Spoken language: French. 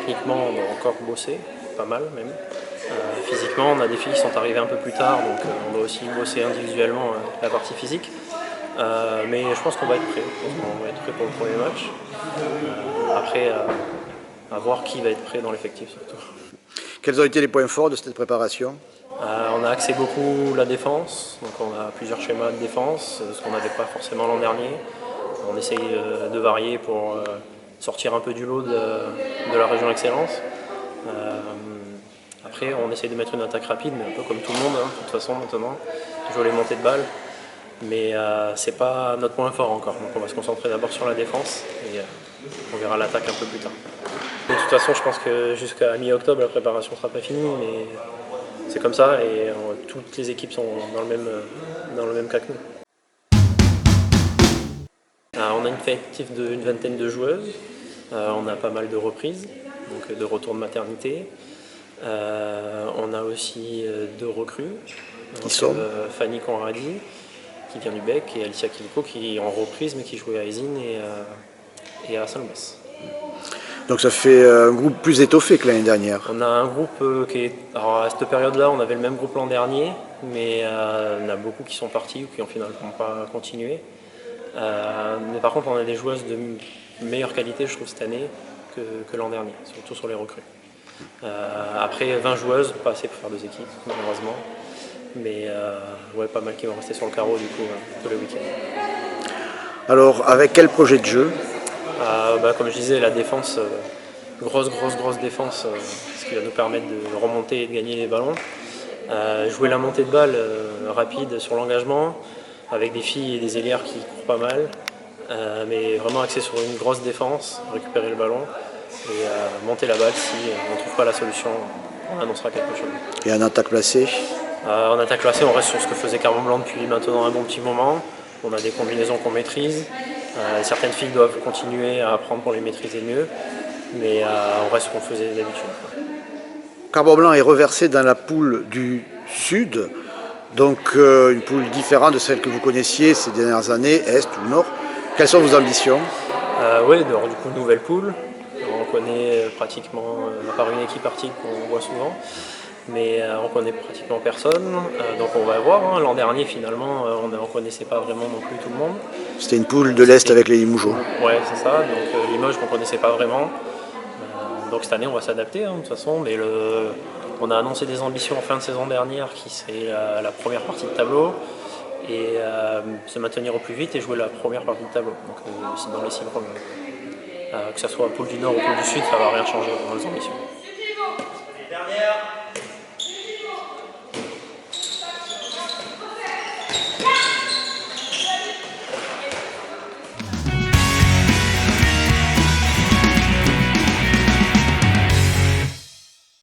techniquement, on doit encore bosser, pas mal même. Physiquement, on a des filles qui sont arrivées un peu plus tard, donc on doit aussi bosser individuellement la partie physique. Mais je pense qu'on va être prêt. On va être prêt pour le premier match. Après, à voir qui va être prêt dans l'effectif surtout. Quels ont été les points forts de cette préparation? On a axé beaucoup la défense, donc on a plusieurs schémas de défense, ce qu'on n'avait pas forcément l'an dernier. On essaye de varier pour sortir un peu du lot de la région Excellence. Après, on essaye de mettre une attaque rapide, mais un peu comme tout le monde, hein, de toute façon maintenant, jouer les montées de balles. Mais c'est pas notre point fort encore, donc on va se concentrer d'abord sur la défense et on verra l'attaque un peu plus tard. De toute façon, je pense que jusqu'à mi-octobre, la préparation sera pas finie, mais c'est comme ça et toutes les équipes sont dans le même cas que nous. On a une effectif d'une vingtaine de joueuses, on a pas mal de reprises, donc de retour de maternité. On a aussi 2 recrues, Qui sont Fanny Conradi, qui vient du Bec, et Alicia Kiliko qui est en reprise mais qui jouait à Ezine et à Saint-Loubès. Donc ça fait un groupe plus étoffé que l'année dernière. On a un groupe qui est... Alors à cette période-là, on avait le même groupe l'an dernier, mais on a beaucoup qui sont partis ou qui en finalement pas continué. Mais par contre, on a des joueuses de meilleure qualité, je trouve, cette année que l'an dernier, surtout sur les recrues. Après, 20 joueuses, pas assez pour faire 2 équipes, malheureusement. Mais ouais, pas mal qui vont rester sur le carreau du coup tous les week-ends. Alors, avec quel projet de jeu? Comme je disais, la défense, grosse défense, ce qui va nous permettre de remonter et de gagner les ballons. Jouer la montée de balle rapide sur l'engagement, avec des filles et des ailières qui courent pas mal, mais vraiment axé sur une grosse défense, récupérer le ballon et monter la balle. Si on ne trouve pas la solution, on annoncera quelque chose. Et en attaque placée? En attaque placée, on reste sur ce que faisait Carmon Blanc depuis maintenant un bon petit moment. On a des combinaisons qu'on maîtrise. Certaines filles doivent continuer à apprendre pour les maîtriser mieux, mais on reste ce qu'on faisait d'habitude. Carmon Blanc est reversé dans la poule du Sud, donc une poule différente de celle que vous connaissiez ces dernières années, Est ou Nord. Quelles sont vos ambitions? Oui, du coup, nouvelle poule. On connaît pratiquement, à part une équipe arctique qu'on voit souvent, mais on connaît pratiquement personne, donc on va voir. Hein. L'an dernier, finalement, on ne connaissait pas vraiment non plus tout le monde. C'était une poule de l'Est avec les Limougeaux. Ouais, c'est ça. Donc Limoges, on ne connaissait pas vraiment. Donc cette année, on va s'adapter, hein, de toute façon. Mais on a annoncé des ambitions en fin de saison dernière, qui serait la première partie de tableau, et se maintenir au plus vite et jouer la première partie de tableau. Donc c'est dans les 6 premiers. Que ce soit poule du Nord ou poule du Sud, ça ne va rien changer dans les ambitions.